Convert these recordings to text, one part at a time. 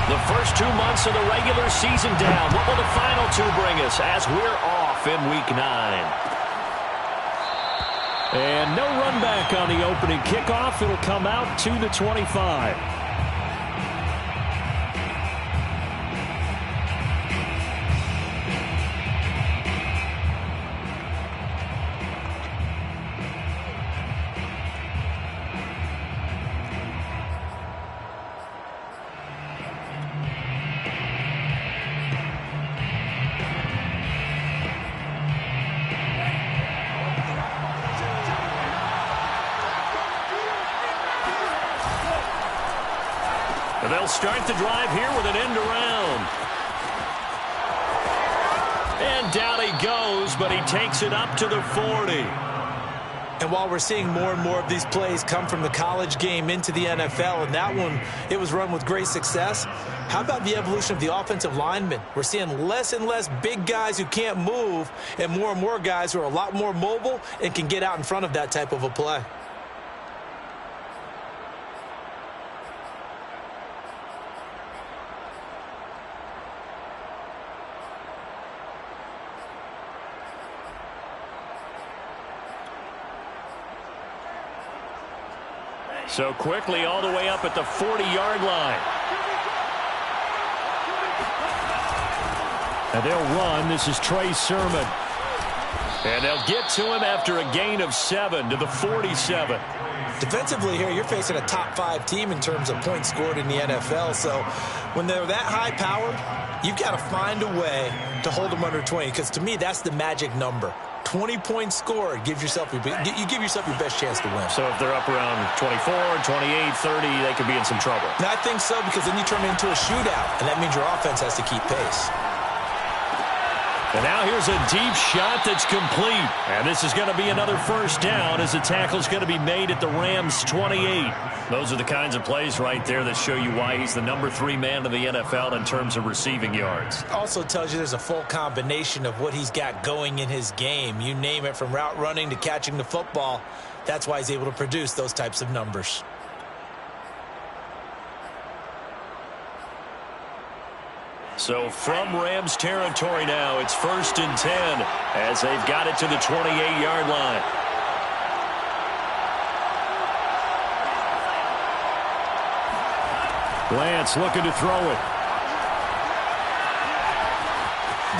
The first 2 months of the regular season down. What will the final two bring us as we're off in Week 9? And no run back on the opening kickoff. It'll come out to the 25. They'll start the drive here with an end around. And down he goes, but he takes it up to the 40. And while we're seeing more and more of these plays come from the college game into the NFL, and that one, it was run with great success, how about the evolution of the offensive linemen? We're seeing less and less big guys who can't move and more guys who are a lot more mobile and can get out in front of that type of a play. So quickly all the way up at the 40-yard line. And they'll run. This is Trey Sermon. And they'll get to him after a gain of 7 to the 47. Defensively here, you're facing a top-5 team in terms of points scored in the NFL. So when they're that high-powered, you've got to find a way to hold them under 20. Because to me, that's the magic number. 20 points scored, you give yourself your best chance to win. So if they're up around 24, 28, 30, they could be in some trouble. And I think so, because then you turn it into a shootout, and that means your offense has to keep pace. And now here's a deep shot that's complete. And this is going to be another first down as the tackle's going to be made at the Rams' 28. Those are the kinds of plays right there that show you why he's the number 3 man in the NFL in terms of receiving yards. Also tells you there's a full combination of what he's got going in his game. You name it, from route running to catching the football. That's why he's able to produce those types of numbers. So from Rams territory now, it's 1st and 10 as they've got it to the 28-yard line. Lance looking to throw it.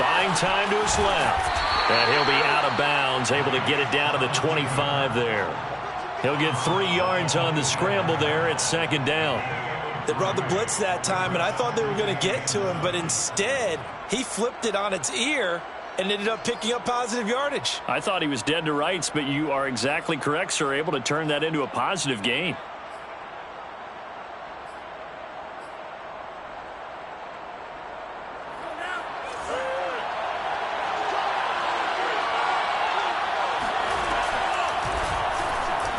Buying time to his left. And he'll be out of bounds, able to get it down to the 25 there. He'll get 3 yards on the scramble there at 2nd down. They brought the blitz that time, and I thought they were going to get to him, but instead, he flipped it on its ear and ended up picking up positive yardage. I thought he was dead to rights, but you are exactly correct, sir, able to turn that into a positive gain.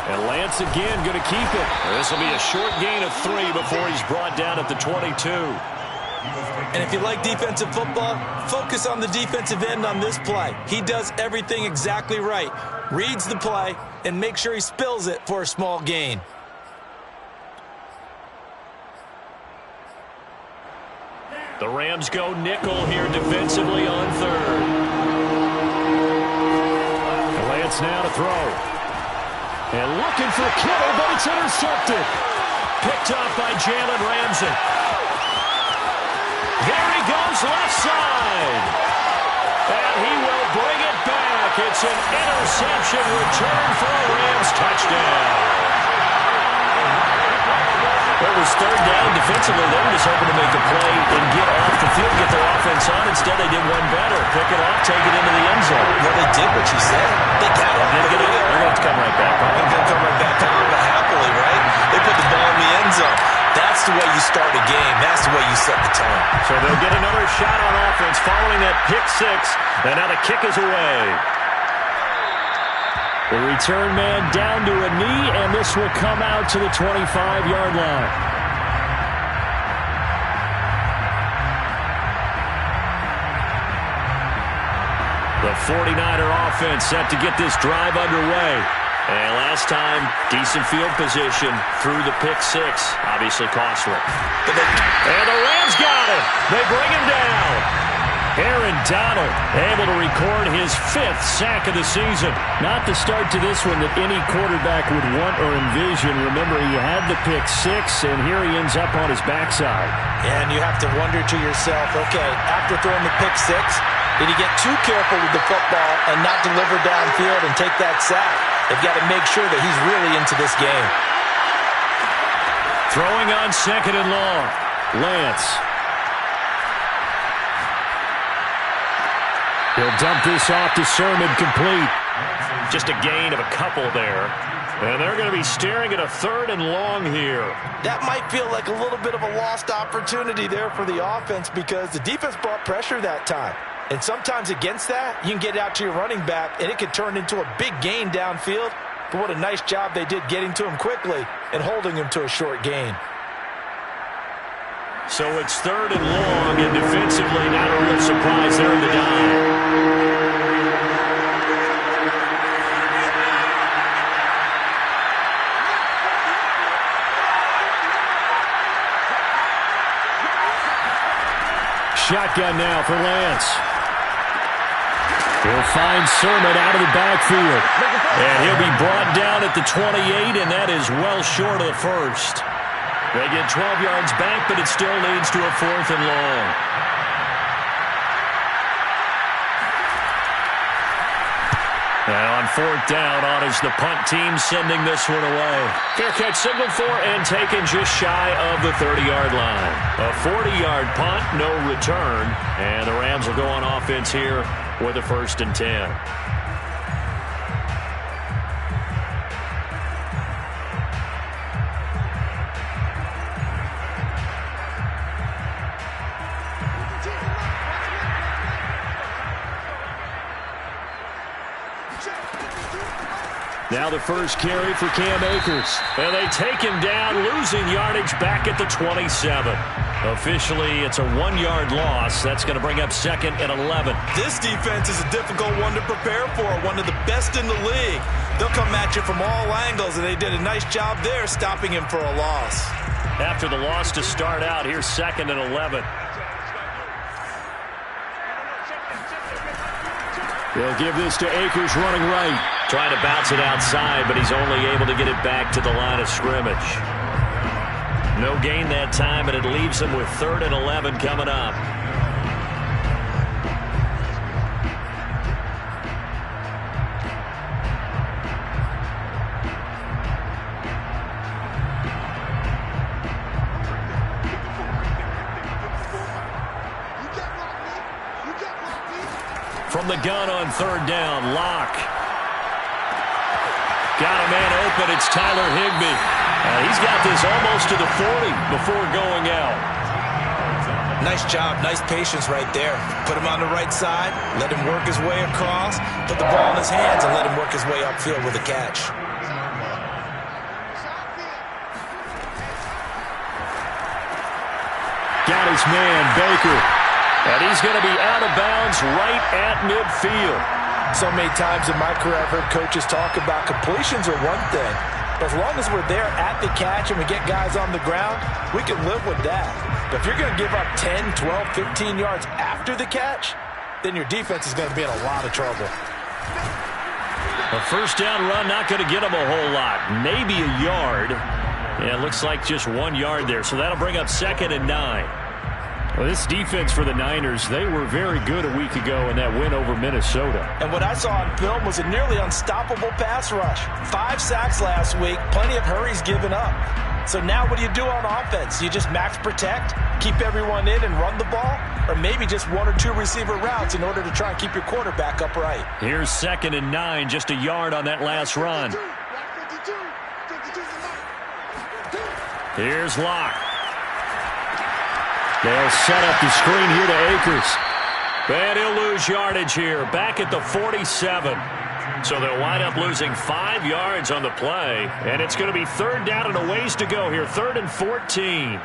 And Lance again going to keep it. This will be a short gain of 3 before he's brought down at the 22. And if you like defensive football, focus on the defensive end on this play. He does everything exactly right. Reads the play and makes sure he spills it for a small gain. The Rams go nickel here defensively on 3rd. And Lance now to throw. And looking for Kittle, but it's intercepted. Picked off by Jalen Ramsey. There he goes, left side. And he will bring it back. It's an interception return for a Rams touchdown. It was 3rd down defensively. They were just hoping to make a play and get off the field, get their offense on. Instead, they did one better. Pick it off, take it into the end zone. Well, they did what you said. They got it. They're going to come right back on. They're going to come right back on, but happily, right? They put the ball in the end zone. That's the way you start a game. That's the way you set the tone. So they'll get another shot on offense following that pick 6. And now the kick is away. The return man down to a knee, and this will come out to the 25-yard line. The 49er offense set to get this drive underway. And last time, decent field position through the pick six. Obviously costly. And the Rams got it. They bring him down. Aaron Donald able to record his 5th sack of the season. Not the start to this one that any quarterback would want or envision. Remember, he had the pick six, and here he ends up on his backside. And you have to wonder to yourself, okay, after throwing the pick six, did he get too careful with the football and not deliver downfield and take that sack? They've got to make sure that he's really into this game. Throwing on 2nd and long. Lance. He'll dump this off to Sermon, complete. Just a gain of a couple there. And they're going to be staring at a 3rd and long here. That might feel like a little bit of a lost opportunity there for the offense because the defense brought pressure that time. And sometimes against that, you can get out to your running back, and it could turn into a big gain downfield. But what a nice job they did getting to him quickly and holding him to a short gain. So it's 3rd and long, and defensively, not a real surprise there in the dime. Shotgun now for Lance. He'll find Sermon out of the backfield. And he'll be brought down at the 28, and that is well short of the first. They get 12 yards back, but it still leads to a 4th and long. Now on 4th down, on is the punt team sending this one away. Fair catch signaled for and taken just shy of the 30-yard line. A 40-yard punt, no return. And the Rams will go on offense here with a 1st and 10. Now the first carry for Cam Akers. And they take him down, losing yardage back at the 27. Officially, it's a 1-yard loss. That's going to bring up 2nd and 11. This defense is a difficult one to prepare for, one of the best in the league. They'll come at you from all angles, and they did a nice job there stopping him for a loss. After the loss to start out, here's 2nd and 11. They'll give this to Akers running right. Trying to bounce it outside, but he's only able to get it back to the line of scrimmage. No gain that time, and it leaves him with 3rd and 11 coming up. From the gun on 3rd down, Locke. Got a man open. It's Tyler Higbee. He's got this almost to the 40 before going out. Nice job. Nice patience right there. Put him on the right side. Let him work his way across. Put the ball in his hands and let him work his way upfield with a catch. Got his man, Baker. And he's going to be out of bounds right at midfield. So many times in my career, I've heard coaches talk about completions are one thing. But as long as we're there at the catch and we get guys on the ground, we can live with that. But if you're going to give up 10, 12, 15 yards after the catch, then your defense is going to be in a lot of trouble. A 1st down run not going to get him a whole lot. Maybe a yard. Yeah, it looks like just 1 yard there. So that'll bring up 2nd and 9. Well, this defense for the Niners, they were very good a week ago in that win over Minnesota. And what I saw on film was a nearly unstoppable pass rush. 5 sacks last week, plenty of hurries given up. So now what do you do on offense? You just max protect, keep everyone in and run the ball? Or maybe just 1 or 2 receiver routes in order to try and keep your quarterback upright? Here's 2nd and 9, just a yard on that last run. Here's Locke. They'll set up the screen here to Akers. And he'll lose yardage here, back at the 47. So they'll wind up losing 5 yards on the play. And it's going to be 3rd down and a ways to go here, 3rd and 14.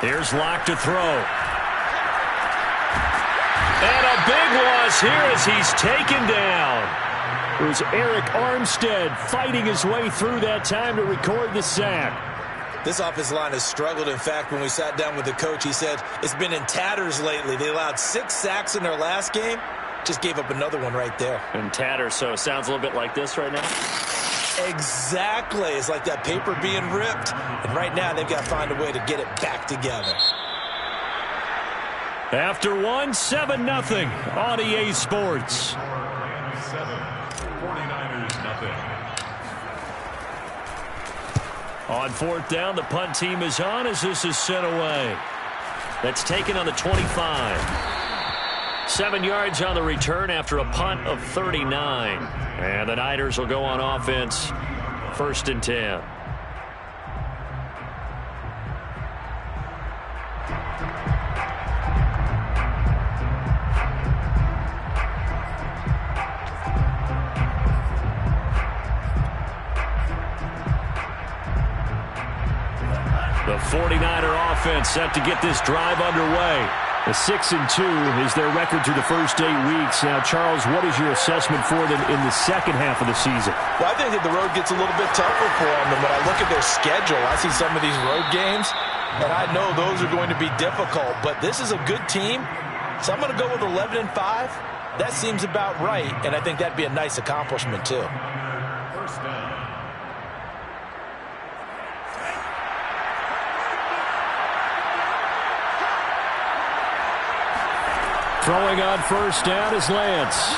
Here's Locke to throw. And a big loss here as he's taken down. It was Eric Armstead fighting his way through that time to record the sack. This offensive line has struggled. In fact, when we sat down with the coach, he said it's been in tatters lately. They allowed 6 sacks in their last game. Just gave up another one right there. In tatters, so it sounds a little bit like this right now? Exactly. It's like that paper being ripped. And right now, they've got to find a way to get it back together. After one, 7-0 on EA Sports. 49ers, nothing. On 4th down, the punt team is on as this is sent away. That's taken on the 25. 7 yards on the return after a punt of 39. And the Niners will go on offense. 1st and 10. The 49er offense set to get this drive underway. A 6-2 is their record through the first 8 weeks. Now, Charles, what is your assessment for them in the second half of the season? Well, I think that the road gets a little bit tougher for them. And when I look at their schedule, I see some of these road games, and I know those are going to be difficult. But this is a good team, so I'm going to go with 11-5. That seems about right, and I think that'd be a nice accomplishment, too. First down. Throwing on 1st down is Lance.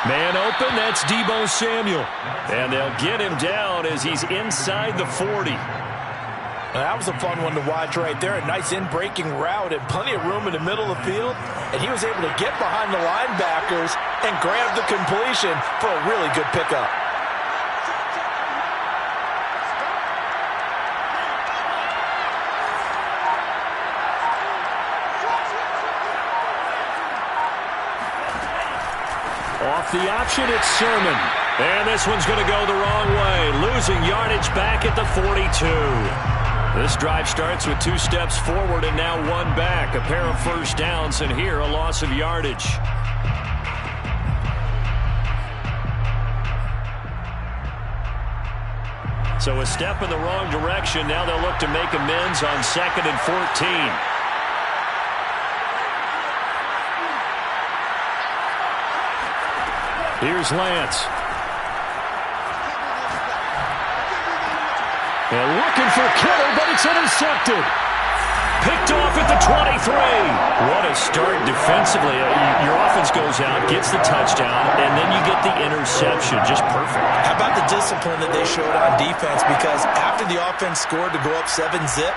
Man open, that's Deebo Samuel. And they'll get him down as he's inside the 40. That was a fun one to watch right there. A nice in-breaking route and plenty of room in the middle of the field. And he was able to get behind the linebackers and grab the completion for a really good pickup. Off the option, it's Sermon. And this one's going to go the wrong way. Losing yardage back at the 42. This drive starts with 2 steps forward and now 1 back. A pair of 1st downs, and here a loss of yardage. So a step in the wrong direction. Now they'll look to make amends on 2nd and 14. Here's Lance. And looking for Kittle, but it's intercepted. Picked off at the 23. What a start defensively. Your offense goes out, gets the touchdown, and then you get the interception. Just perfect. How about the discipline that they showed on defense? Because after the offense scored to go up 7-zip,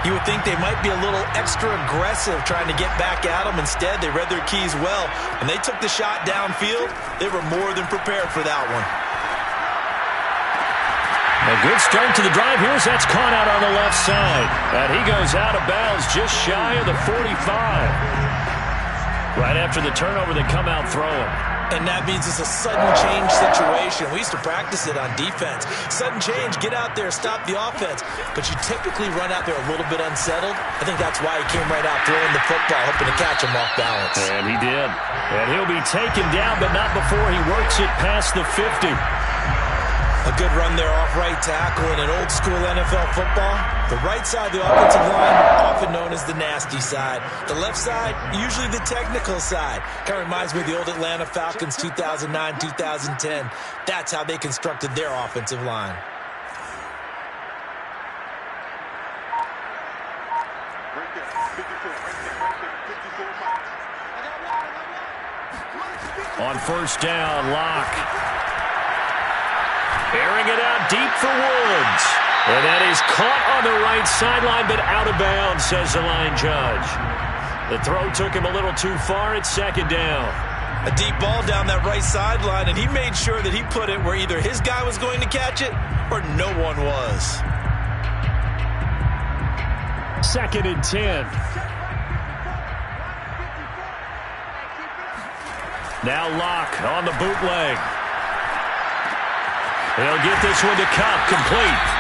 you would think they might be a little extra aggressive trying to get back at them. Instead, they read their keys well. When they took the shot downfield, they were more than prepared for that one. A good start to the drive. Here's that's caught out on the left side. And he goes out of bounds just shy of the 45. Right after the turnover, they come out throwing. And that means it's a sudden change situation. We used to practice it on defense. Sudden change, get out there, stop the offense. But you typically run out there a little bit unsettled. I think that's why he came right out throwing the football, hoping to catch him off balance. And he did. And he'll be taken down, but not before he works it past the 50. A good run there off right tackle in an old-school NFL football. The right side of the offensive line, often known as the nasty side. The left side, usually the technical side. Kind of reminds me of the old Atlanta Falcons 2009, 2010. That's how they constructed their offensive line. On 1st down, Locke. Airing it out deep for Woods. And that is caught on the right sideline, but out of bounds, says the line judge. The throw took him a little too far. It's 2nd down. A deep ball down that right sideline, and he made sure that he put it where either his guy was going to catch it or no one was. 2nd and 10. Now Locke on the bootleg. They'll get this one to Kupp, complete.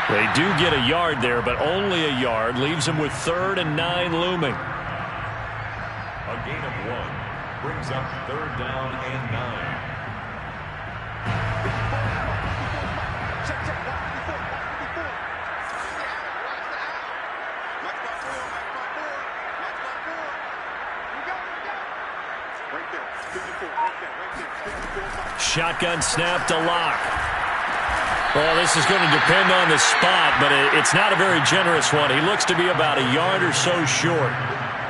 They do get a yard there, but only a yard. Leaves them with 3rd and 9 looming. A gain of 1 brings up 3rd down and 9. Shotgun snap to Locke. Well, this is going to depend on the spot, but it's not a very generous one. He looks to be about a yard or so short.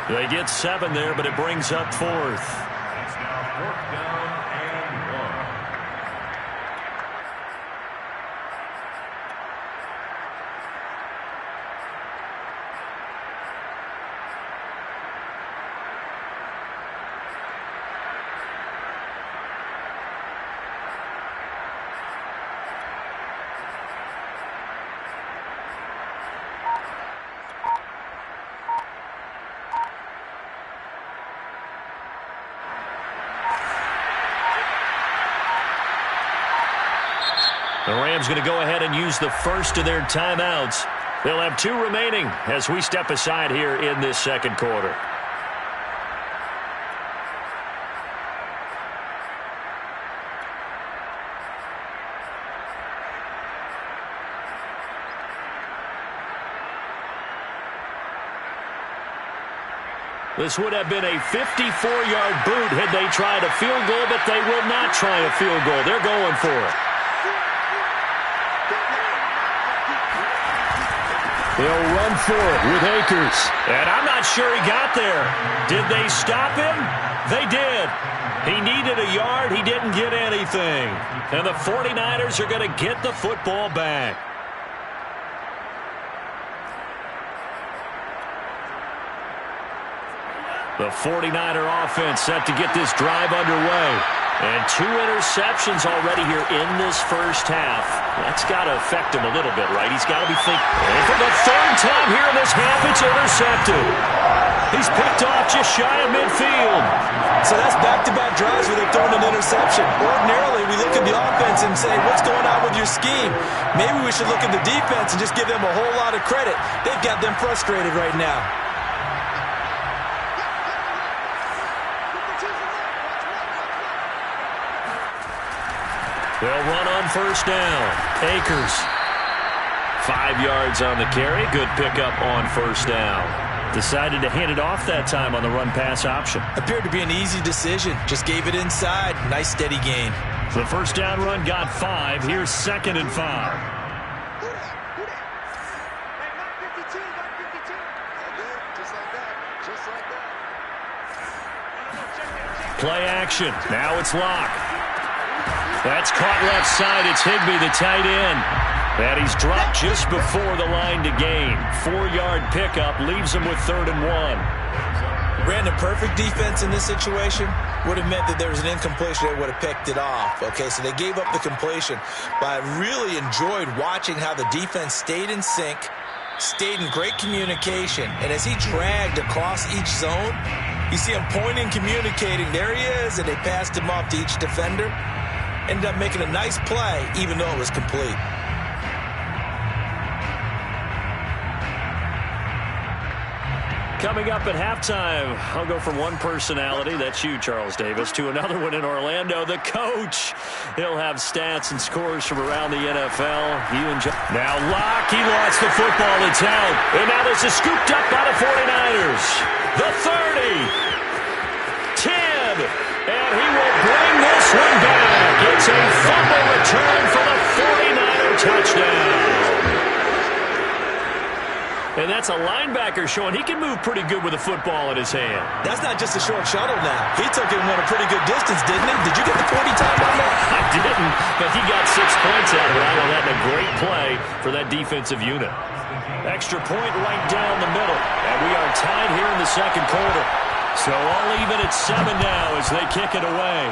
They get 7 there, but it brings up 4th. It's now 4th down and 1. The Rams going to go ahead and use the first of their timeouts. They'll have 2 remaining as we step aside here in this 2nd quarter. This would have been a 54-yard boot had they tried a field goal, but they will not try a field goal. They're going for it. They'll run for it with Akers. And I'm not sure he got there. Did they stop him? They did. He needed a yard. He didn't get anything. And the 49ers are going to get the football back. The 49er offense set to get this drive underway. And 2 interceptions already here in this first half. That's got to affect him a little bit, right? He's got to be thinking. And for the 3rd time here in this half, it's intercepted. He's picked off just shy of midfield. So that's back-to-back drives where they've thrown an interception. Ordinarily, we look at the offense and say, what's going on with your scheme? Maybe we should look at the defense and just give them a whole lot of credit. They've got them frustrated right now. They'll run on 1st down. Akers. 5 yards on the carry. Good pickup on 1st down. Decided to hand it off that time on the run-pass option. Appeared to be an easy decision. Just gave it inside. Nice steady gain. The 1st down run got 5. Here's 2nd and 5. Play action. Now it's Locke. That's caught left side. It's Higbee, the tight end. And he's dropped just before the line to gain. 4-yard pickup leaves him with 3rd and 1. Brandon, perfect defense in this situation would have meant that there was an incompletion. They would have picked it off. Okay, so they gave up the completion. But I really enjoyed watching how the defense stayed in sync, stayed in great communication. And as he dragged across each zone, you see him pointing, communicating. There he is, and they passed him off to each defender. Ended up making a nice play, even though it was complete. Coming up at halftime, I'll go from one personality, that's you, Charles Davis, to another one in Orlando, the coach. He'll have stats and scores from around the NFL. Now Locke, he lost the football, it's out. And now this is scooped up by the 49ers. The 30. 10. And he will bring this one back. It's a fumble return for the 49er touchdown. And that's a linebacker showing he can move pretty good with a football in his hand. That's not just a short shuttle now. He took it and went a pretty good distance, didn't he? Did you get the 40 time on that? I didn't, but he got 6 points out of it. I know that in a great play for that defensive unit. Extra point right down the middle. And we are tied here in the 2nd quarter. So all even at 7 now as they kick it away.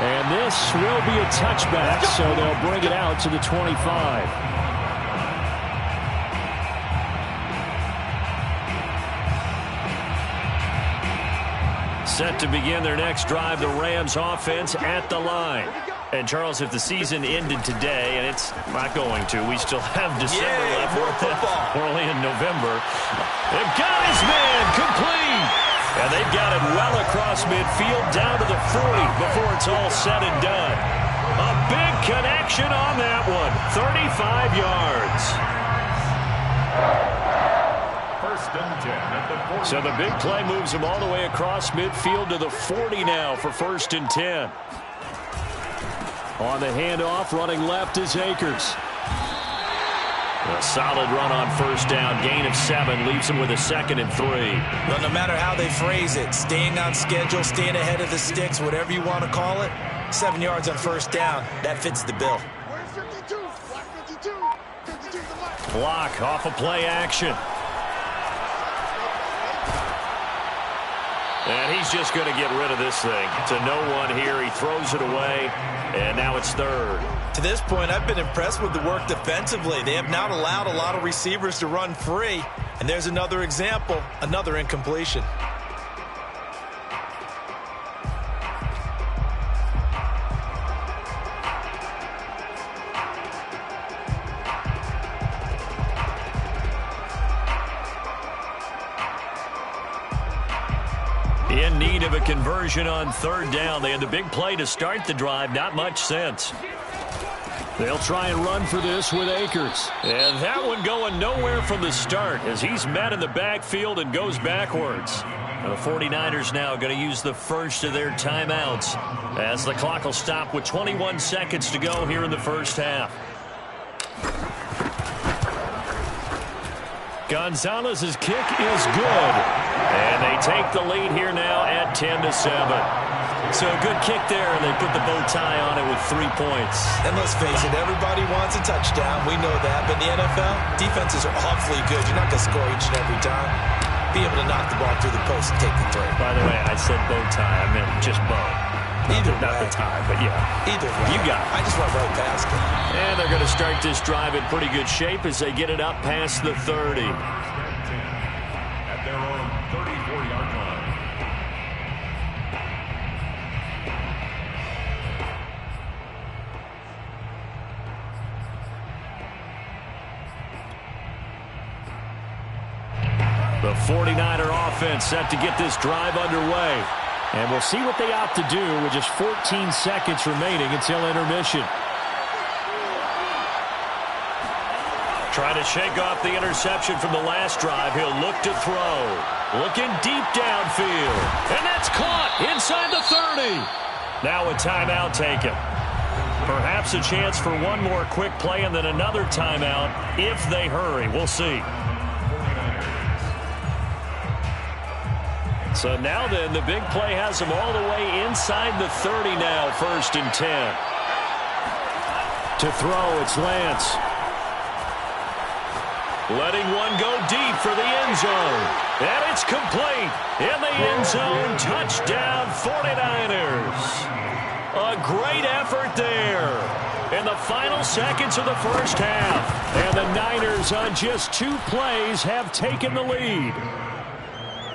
And this will be a touchback, so they'll bring it out to the 25. Set to begin their next drive, the Rams offense at the line. And, Charles, if the season ended today, and it's not going to, we still have December left. More football. We're only in November. They've got his man complete. And they've got it well across midfield down to the 40 before it's all said and done. A big connection on that one. 35 yards. First and 10 at the 40. So the big play moves them all the way across midfield to the 40 now for first and 10. On the handoff, running left is Akers. A solid run on first down. Gain of 7 leaves him with a 2nd and 3. Well, no matter how they phrase it, staying on schedule, staying ahead of the sticks, whatever you want to call it, 7 yards on first down, that fits the bill. Block off a play action. And he's just going to get rid of this thing. To no one here. He throws it away, and now it's 3rd. To this point, I've been impressed with the work defensively. They have not allowed a lot of receivers to run free. And there's another example, another incompletion. In need of a conversion on 3rd down. They had the big play to start the drive. Not much sense. They'll try and run for this with Akers. And that one going nowhere from the start as he's met in the backfield and goes backwards. The 49ers now going to use the first of their timeouts as the clock will stop with 21 seconds to go here in the first half. Gonzalez's kick is good. And they take the lead here now at 10-7. So a good kick there, and they put the bow tie on it with 3 points. And let's face it, everybody wants a touchdown. We know that. But in the NFL, defenses are awfully good. You're not going to score each and every time. Be able to knock the ball through the post and take the throw. By the way, I said bow tie. I meant just bow. Either Not way. the tie, but yeah. Either way. You got it. I just went right past it. And they're going to start this drive in pretty good shape as they get it up past the 30. At their own 34-yard line. The 49er offense set to get this drive underway. And we'll see what they opt to do with just 14 seconds remaining until intermission. Trying to shake off the interception from the last drive. He'll look to throw. Looking deep downfield. And that's caught inside the 30. Now a timeout taken. Perhaps a chance for one more quick play and then another timeout if they hurry. We'll see. So now then, the big play has them all the way inside the 30 now, 1st and 10. To throw, it's Lance. Letting one go deep for the end zone. And it's complete. In the end zone, touchdown 49ers. A great effort there. In the final seconds of the first half. And the Niners on just 2 plays have taken the lead.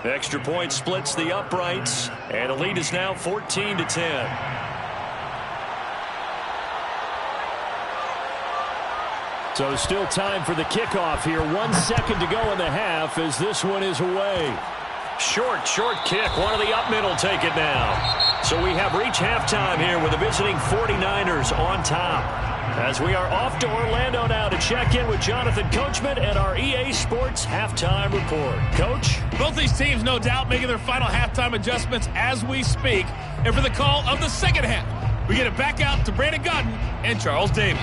Extra point splits the uprights, and the lead is now 14-10. So still time for the kickoff here. 1 second to go in the half as this one is away. Short kick. One of the up middle take it now. So we have reached halftime here with the visiting 49ers on top. As we are off to Orlando now to check in with Jonathan Coachman and our EA Sports Halftime Report. Coach? Both these teams, no doubt, making their final halftime adjustments as we speak. And for the call of the second half, we get it back out to Brandon Gaudin and Charles Davis.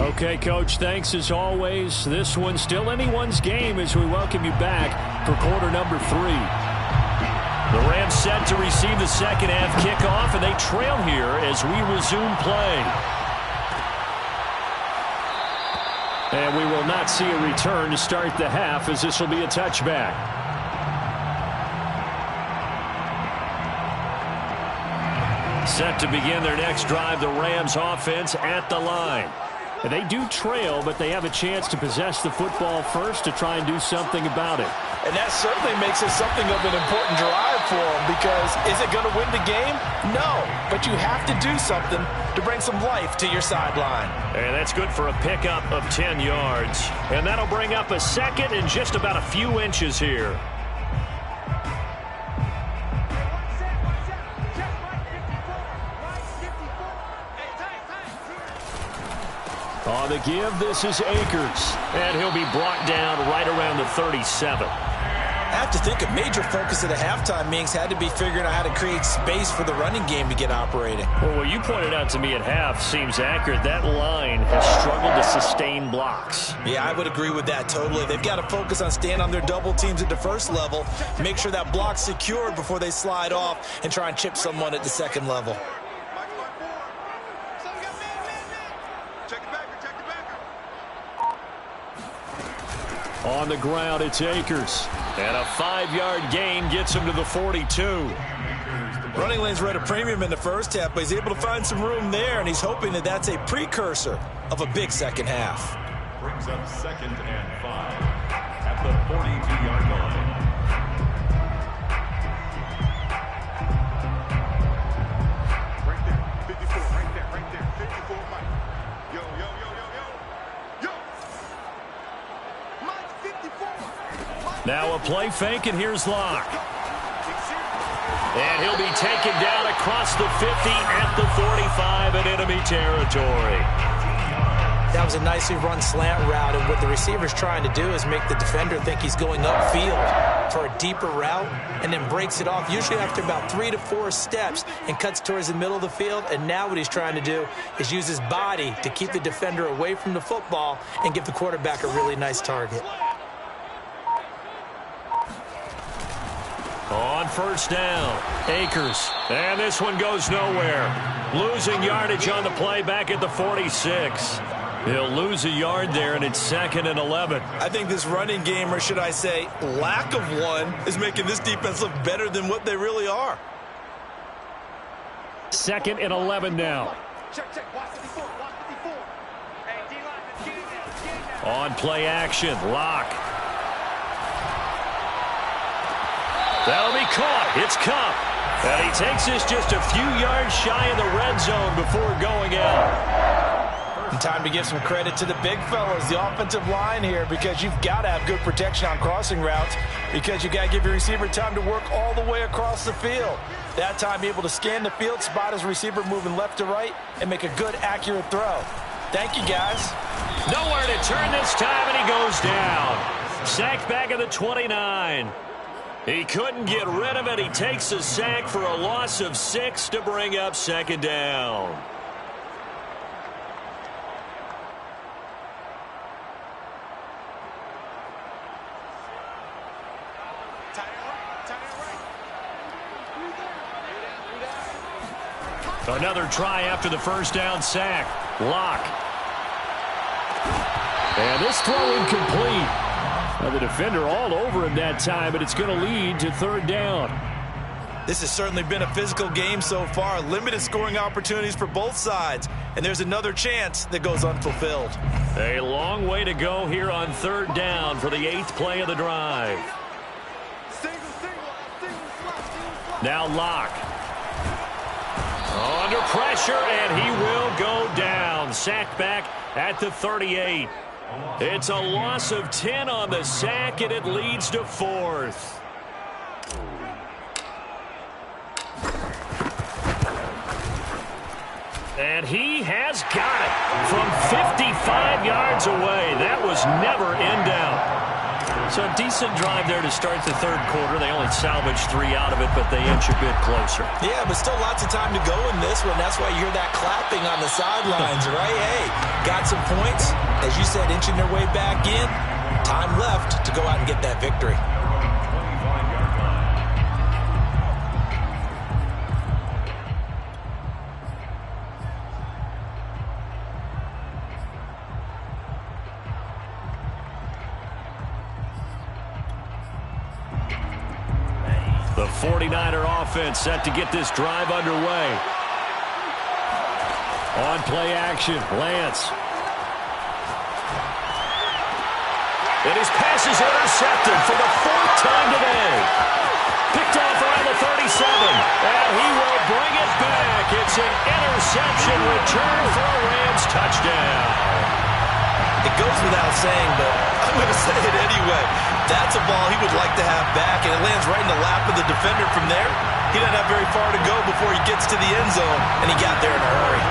Okay, Coach, thanks as always. This one's still anyone's game as we welcome you back for quarter number 3. The Rams set to receive the second half kickoff, and they trail here as we resume play. And we will not see a return to start the half as this will be a touchback. Set to begin their next drive, the Rams offense at the line. And they do trail, but they have a chance to possess the football first to try and do something about it. And that certainly makes it something of an important drive for them, because is it going to win the game? No, but you have to do something to bring some life to your sideline. And that's good for a pickup of 10 yards. And that'll bring up a second and just about a few inches here. On the give, this is Akers. And he'll be brought down right around the 37. I have to think a major focus at the halftime meetings had to be figuring out how to create space for the running game to get operating. Well, what you pointed out to me at half seems accurate. That line has struggled to sustain blocks. Yeah, I would agree with that totally. They've got to focus on staying on their double teams at the first level, make sure that block's secured before they slide off and try and chip someone at the second level. On the ground, it's Akers. And a 5-yard gain gets him to the 42. Running lanes were at a premium in the first half, but he's able to find some room there, and he's hoping that that's a precursor of a big second half. Brings up 2nd and 5 at the 42-yard line. Right there, 54, right there, 54, Mike. Yo. Mike, 54. Now a play fake, and here's Locke. And he'll be taken down across the 50 at the 45 in enemy territory. That was a nicely run slant route, and what the receiver's trying to do is make the defender think he's going upfield for a deeper route, and then breaks it off, usually after about 3 to 4 steps, and cuts towards the middle of the field. And now what he's trying to do is use his body to keep the defender away from the football and give the quarterback a really nice target. On first down, Akers. And this one goes nowhere. Losing yardage on the play back at the 46. He'll lose a yard there, and it's 2nd and 11. I think this running game, or should I say lack of one, is making this defense look better than what they really are. 2nd and 11 now. Check, watch 54, watch 54. Hey, D-line, get in there. On play action, Locke. That'll be caught. It's Kupp. And he takes this just a few yards shy of the red zone before going out. And time to give some credit to the big fellas, the offensive line here, because you've got to have good protection on crossing routes, because you got to give your receiver time to work all the way across the field. That time able to scan the field, spot his receiver moving left to right, and make a good, accurate throw. Thank you, guys. Nowhere to turn this time, and he goes down. Sacked back at the 29. He couldn't get rid of it. He takes a sack for a loss of 6 to bring up 2nd down. Another try after the first down sack. Locke. And this throw incomplete. Now the defender all over him that time, but it's going to lead to 3rd down. This has certainly been a physical game so far. Limited scoring opportunities for both sides. And there's another chance that goes unfulfilled. A long way to go here on 3rd down for the 8th play of the drive. Now Locke. Under pressure, and he will go down. Sacked back at the 38. It's a loss of 10 on the sack, and it leads to 4th. And he has got it from 55 yards away. That was never in doubt. So a decent drive there to start the 3rd quarter. They only salvaged 3 out of it, but they inch a bit closer. Yeah, but still lots of time to go in this one. That's why you hear that clapping on the sidelines, right? Hey, got some points. As you said, inching their way back in. Time left to go out and get that victory. The 49er offense set to get this drive underway. On play action, Lance. And his pass is intercepted for the 4th time today. Picked off around the 37. And he will bring it back. It's an interception return for a Rams touchdown. It goes without saying, but I'm going to say it anyway. That's a ball he would like to have back, and it lands right in the lap of the defender from there. He doesn't have very far to go before he gets to the end zone, and he got there in a hurry.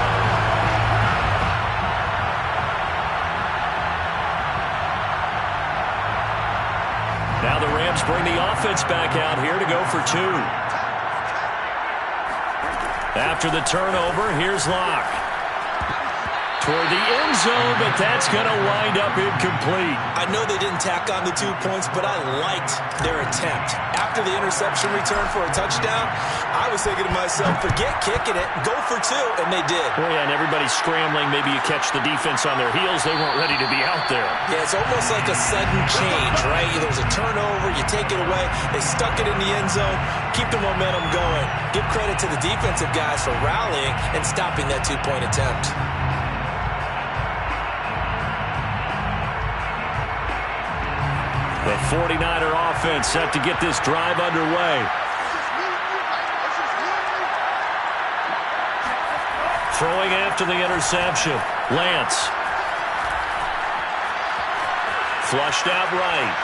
Now the Rams bring the offense back out here to go for 2. After the turnover, here's Locke. Toward the end zone, but that's going to wind up incomplete. I know they didn't tack on the 2 points, but I liked their attempt. After the interception return for a touchdown, I was thinking to myself, forget kicking it, go for 2, and they did. Oh, yeah, and everybody's scrambling. Maybe you catch the defense on their heels. They weren't ready to be out there. Yeah, it's almost like a sudden change, right? There's a turnover, you take it away, they stuck it in the end zone, keep the momentum going. Give credit to the defensive guys for rallying and stopping that 2-point attempt. The 49er offense set to get this drive underway. Throwing after the interception. Lance. Flushed out right.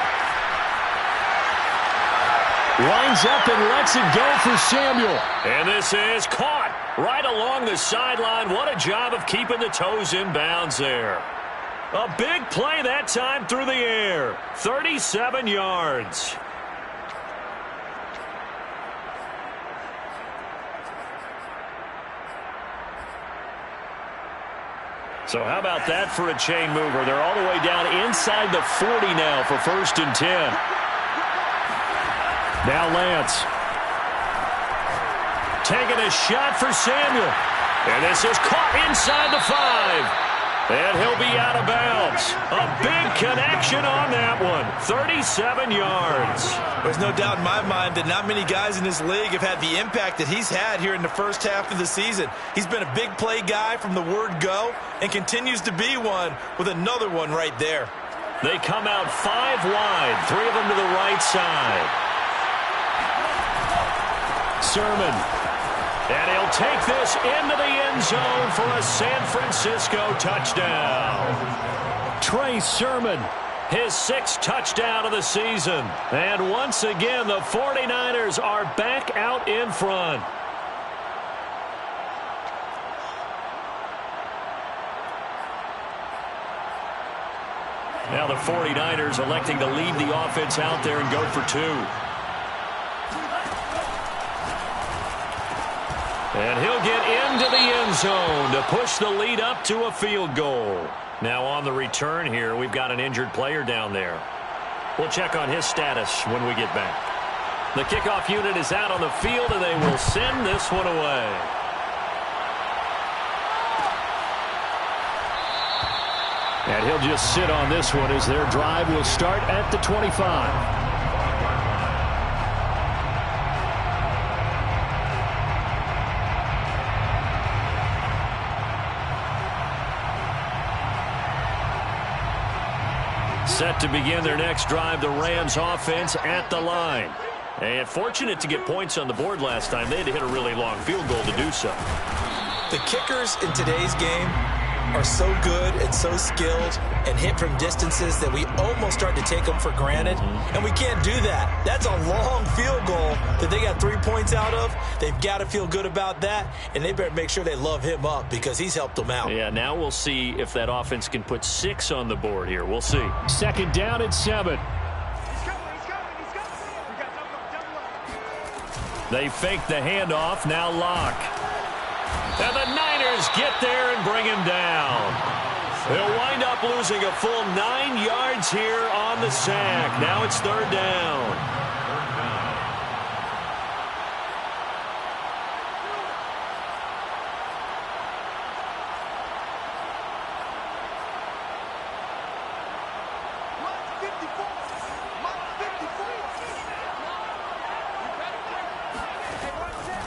Winds up and lets it go for Samuel. And this is caught right along the sideline. What a job of keeping the toes in bounds there. A big play that time through the air. 37 yards. So how about that for a chain mover? They're all the way down inside the 40 now for 1st and 10. Now Lance. Taking a shot for Samuel. And this is caught inside the 5. And he'll be out of bounds. A big connection on that one. 37 yards. There's no doubt in my mind that not many guys in this league have had the impact that he's had here in the first half of the season. He's been a big play guy from the word go and continues to be one with another one right there. They come out 5 wide, 3 of them to the right side. Sermon. And he'll take this into the end zone for a San Francisco touchdown. Trey Sermon, his 6th touchdown of the season. And once again, the 49ers are back out in front. Now the 49ers electing to leave the offense out there and go for 2. And he'll get into the end zone to push the lead up to a field goal. Now on the return here, we've got an injured player down there. We'll check on his status when we get back. The kickoff unit is out on the field, and they will send this one away. And he'll just sit on this one as their drive will start at the 25. Set to begin their next drive, the Rams offense at the line. And fortunate to get points on the board last time. They had to hit a really long field goal to do so. The kickers in today's game are so good and so skilled and hit from distances that we almost start to take them for granted. And we can't do that. That's a long field goal that they got 3 points out of. They've got to feel good about that, and they better make sure they love him up because he's helped them out. Yeah, now we'll see if that offense can put 6 on the board here. We'll see. 2nd down and 7. They fake the handoff. Now Locke. And the Niners get there and bring him down. They'll wind up losing a full 9 yards here on the sack. Now it's 3rd down.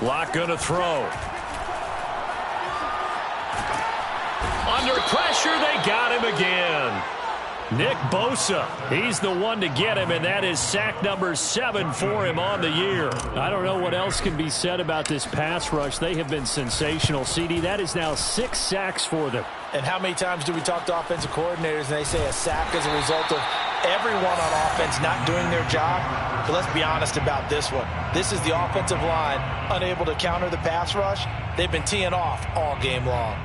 Locke going to throw. Under pressure, they got him again. Nick Bosa, he's the one to get him, and that is sack number 7 for him on the year. I don't know what else can be said about this pass rush. They have been sensational, CD. That is now 6 sacks for them. And how many times do we talk to offensive coordinators and they say a sack is a result of everyone on offense not doing their job? But let's be honest about this one. This is the offensive line unable to counter the pass rush. They've been teeing off all game long.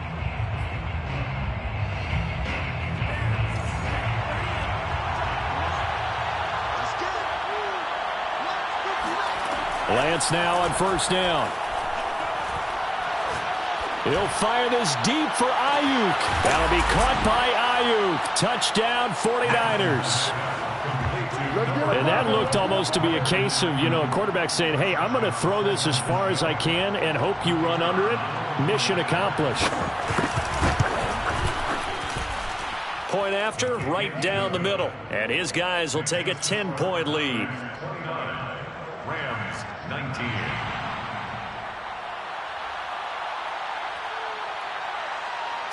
Lance now on first down. He'll fire this deep for Ayuk. That'll be caught by Ayuk. Touchdown, 49ers. And that looked almost to be a case of, a quarterback saying, hey, I'm going to throw this as far as I can and hope you run under it. Mission accomplished. Point after, right down the middle. And his guys will take a 10-point lead. Rams 19.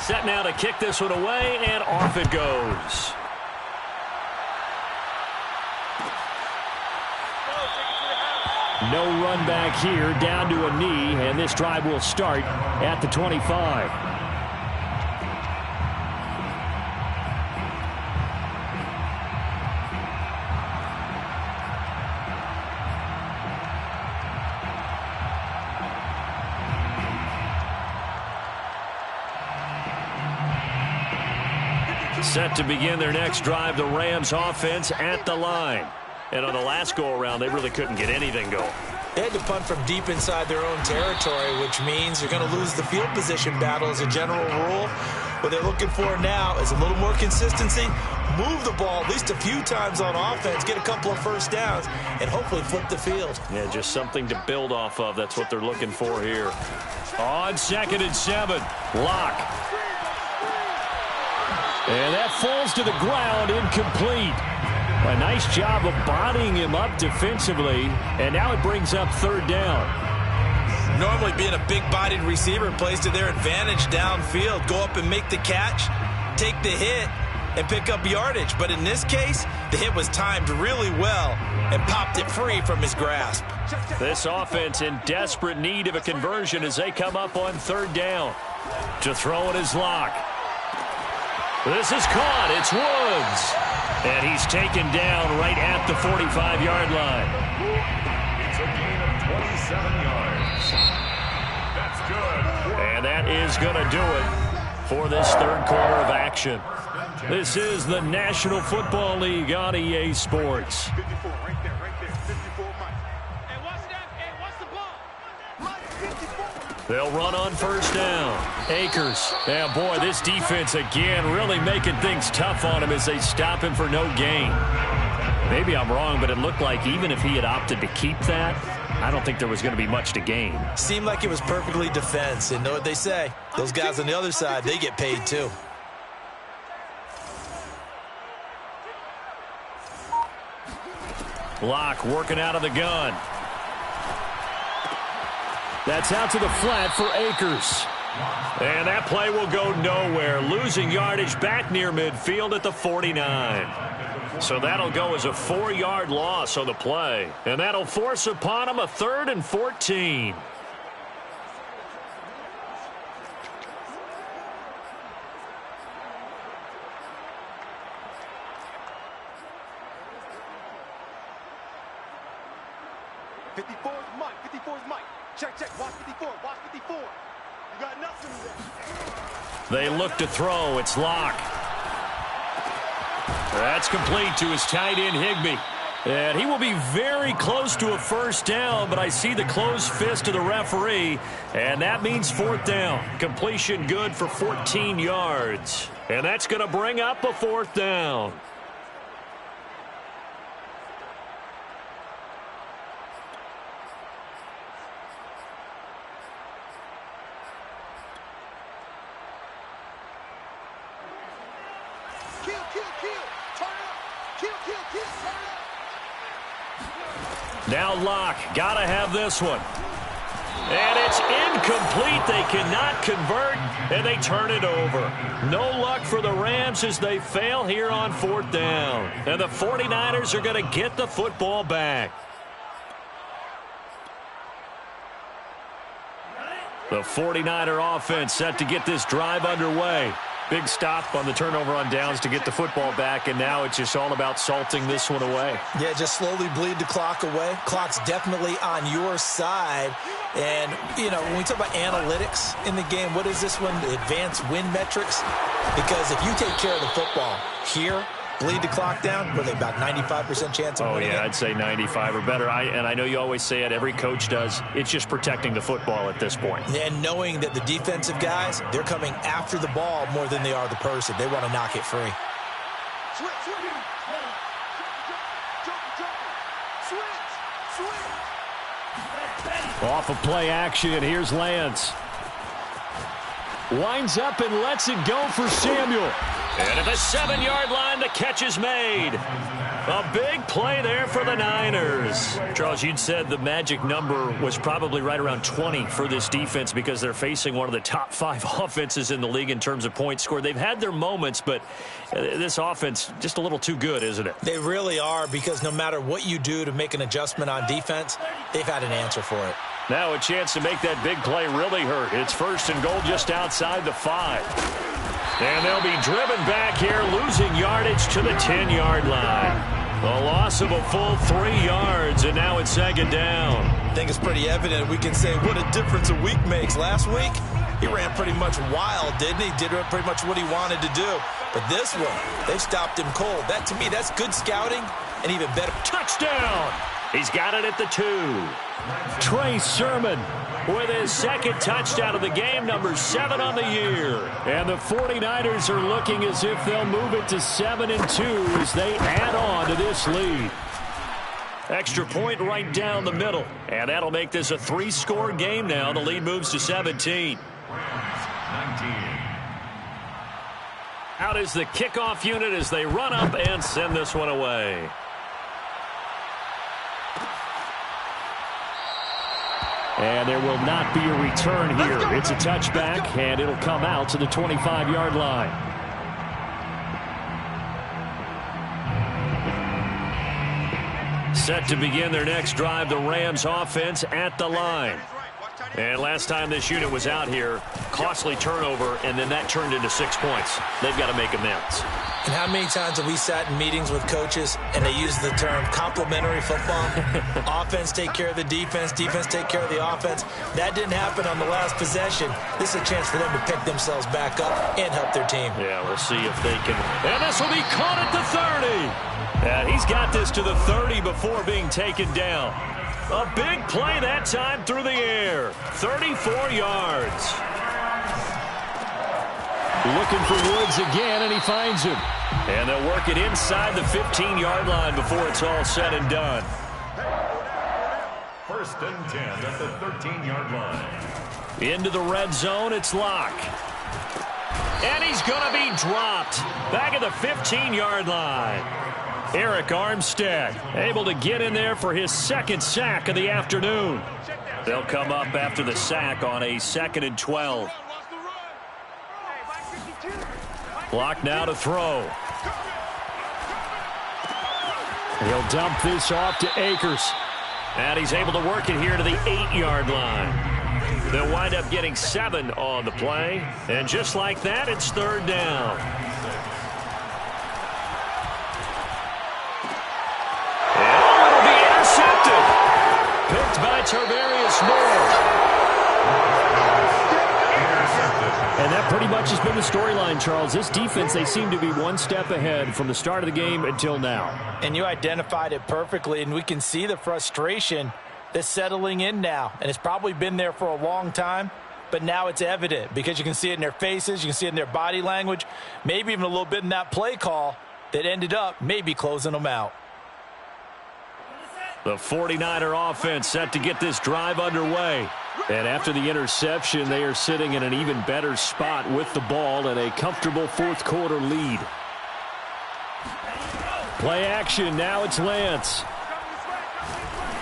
Set now to kick this one away, and off it goes. No run back here, down to a knee, and this drive will start at the 25. Set to begin their next drive, the Rams offense at the line. And on the last go-around, they really couldn't get anything going. They had to punt from deep inside their own territory, which means you're going to lose the field position battle as a general rule. What they're looking for now is a little more consistency, move the ball at least a few times on offense, get a couple of first downs, and hopefully flip the field. Yeah, just something to build off of. That's what they're looking for here. On 2nd and 7, Locke. And that falls to the ground, incomplete. A nice job of bodying him up defensively, and now it brings up 3rd down. Normally being a big-bodied receiver plays to their advantage downfield. Go up and make the catch, take the hit, and pick up yardage. But in this case, the hit was timed really well and popped it free from his grasp. This offense in desperate need of a conversion as they come up on 3rd down. To throw it is Locke. This is caught. It's Woods. And he's taken down right at the 45-yard line. It's a gain of 27 yards. That's good. And that is going to do it for this 3rd quarter of action. This is the National Football League on EA Sports. 54, right there, 54, Mike. Hey, what's that? Hey, what's the ball? Mike, 54. They'll run on 1st down. Akers. Yeah, boy, this defense again really making things tough on him as they stop him for no gain. Maybe I'm wrong, but it looked like even if he had opted to keep that, I don't think there was going to be much to gain. Seemed like it was perfectly defense. And know what they say? Those guys on the other side, they get paid too. Locke working out of the gun. That's out to the flat for Akers. And that play will go nowhere. Losing yardage back near midfield at the 49. So that'll go as a 4-yard loss on the play. And that'll force upon him a 3rd and 14. Check, watch 54, watch 54. You got nothing there. They look to throw. It's Locke. That's complete to his tight end, Higbee. And he will be very close to a 1st down, but I see the closed fist of the referee, and that means 4th down. Completion good for 14 yards. And that's going to bring up a 4th down. Now Locke, gotta have this one. And it's Incomplete. They cannot convert, and they turn it over. No luck for the Rams as they fail here on 4th down. And the 49ers are going to get the football back. The 49er offense set to get this drive underway. Big stop on the turnover on downs to get the football back, and now it's just all about salting this one away. Yeah, just slowly bleed the clock away. Clock's definitely on your side. And, you know, when we talk about analytics in the game, what is this one? The advanced win metrics? Because if you take care of the football here, bleed the clock down, were they about 95% chance of winning it? I'd say 95 or better. And I know you always say it, every coach does. It's just protecting the football at this point. And knowing that the defensive guys, they're coming after the ball more than they are the person. They want to knock it free. Off of play action, here's Lance. Winds up and lets it go for Samuel. And at the 7-yard line, the catch is made. A big play there for the Niners. Charles, you'd said the magic number was probably right around 20 for this defense because they're facing one of the top 5 offenses in the league in terms of points scored. They've had their moments, but this offense just a little too good, isn't it? They really are, because no matter what you do to make an adjustment on defense, they've had an answer for it. Now a chance to make that big play really hurt. It's 1st and goal just outside the 5. And they'll be driven back here, losing yardage to the 10-yard line. A loss of a full 3 yards, and now it's 2nd down. I think it's pretty evident. We can say what a difference a week makes. Last week, he ran pretty much wild, didn't he? Did pretty much what he wanted to do. But this one, they stopped him cold. That, to me, that's good scouting and even better. Touchdown! He's got it at the 2. Trey Sermon with his 2nd touchdown of the game, number 7 on the year. And the 49ers are looking as if they'll move it to 7-2 as they add on to this lead. Extra point right down the middle. And that'll make this a 3-score game now. The lead moves to 17. 19. Out is the kickoff unit as they run up and send this one away. And there will not be a return here. It's a touchback, and it'll come out to the 25-yard line. Set to begin their next drive, the Rams offense at the line. And last time this unit was out here, costly turnover, and then that turned into 6 points. They've got to make amends. And how many times have we sat in meetings with coaches and they use the term complementary football? Offense take care of the defense, defense take care of the offense. That didn't happen on the last possession. This is a chance for them to pick themselves back up and help their team. Yeah, we'll see if they can. And this will be caught at the 30. And he's got this to the 30 before being taken down. A big play that time through the air. 34 yards. Looking for Woods again, and he finds him. And they'll work it inside the 15-yard line before it's all said and done. 1st and 10 at the 13-yard line. Into the red zone, it's Locke. And he's going to be dropped. Back at the 15-yard line. Eric Armstead able to get in there for his 2nd sack of the afternoon. They'll come up after the sack on a 2nd and 12. Block now to throw. He'll dump this off to Akers. And he's able to work it here to the 8-yard line. They'll wind up getting 7 on the play. And just like that, it's 3rd down. And it'll be intercepted. Picked by Tarvarius Moore. And that pretty much has been the storyline, Charles. This defense, they seem to be one step ahead from the start of the game until now. And you identified it perfectly, and we can see the frustration that's settling in now. And it's probably been there for a long time, but now it's evident because you can see it in their faces, you can see it in their body language, maybe even a little bit in that play call that ended up maybe closing them out. The 49er offense set to get this drive underway. And after the interception, they are sitting in an even better spot with the ball and a comfortable 4th quarter lead. Play action, now it's Lance.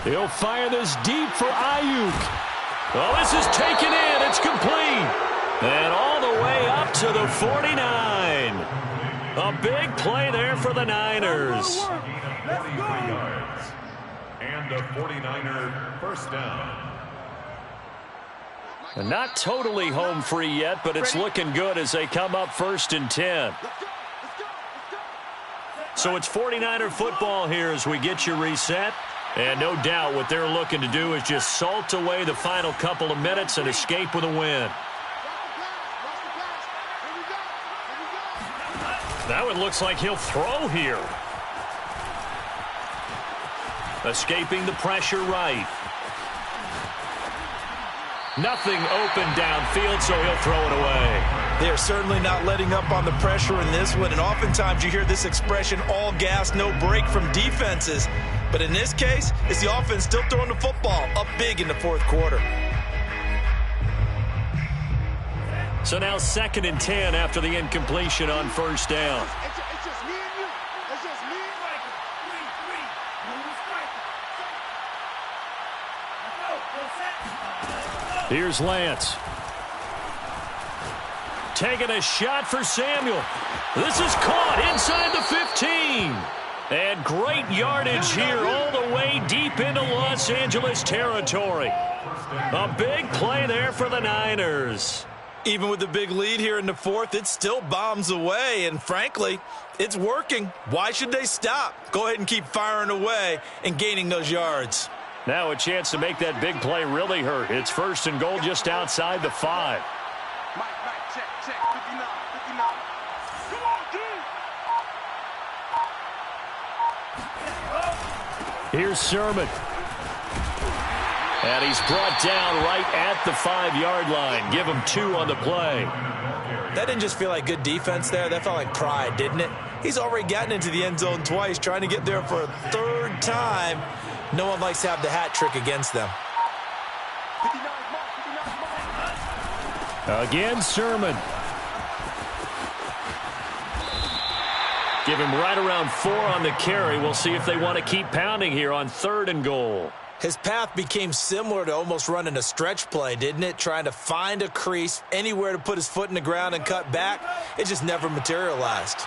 He'll fire this deep for Ayuk. Oh, this is taken in. It's complete. And all the way up to the 49. A big play there for the Niners. 43 yards. And a 49er first down. And not totally home free yet, but it's looking good as they come up 1st and 10. So it's 49er football here as we get you reset. And no doubt what they're looking to do is just salt away the final couple of minutes and escape with a win. That one looks like he'll throw here. Escaping the pressure right. Nothing open downfield, so he'll throw it away. They are certainly not letting up on the pressure in this one, and oftentimes you hear this expression, all gas, no break from defenses. But in this case, it's the offense still throwing the football up big in the 4th quarter. So now 2nd and 10 after the incompletion on 1st down. It's just me and you. It's just me and Michael. Here's Lance. Taking a shot for Samuel. This is caught inside the 15. And great yardage here all the way deep into Los Angeles territory. A big play there for the Niners. Even with the big lead here in the 4th, it still bombs away, and frankly, it's working. Why should they stop? Go ahead and keep firing away and gaining those yards. Now a chance to make that big play really hurt. It's 1st and goal just outside the 5. Mike, check, 59. Come on, dude. Here's Sermon. And he's brought down right at the 5-yard line. Give him 2 on the play. That didn't just feel like good defense there. That felt like pride, didn't it? He's already gotten into the end zone twice, trying to get there for a 3rd time. No one likes to have the hat trick against them. 59. Again, Sermon. Give him right around 4 on the carry. We'll see if they want to keep pounding here on 3rd and goal. His path became similar to almost running a stretch play, didn't it? Trying to find a crease, anywhere to put his foot in the ground and cut back. It just never materialized.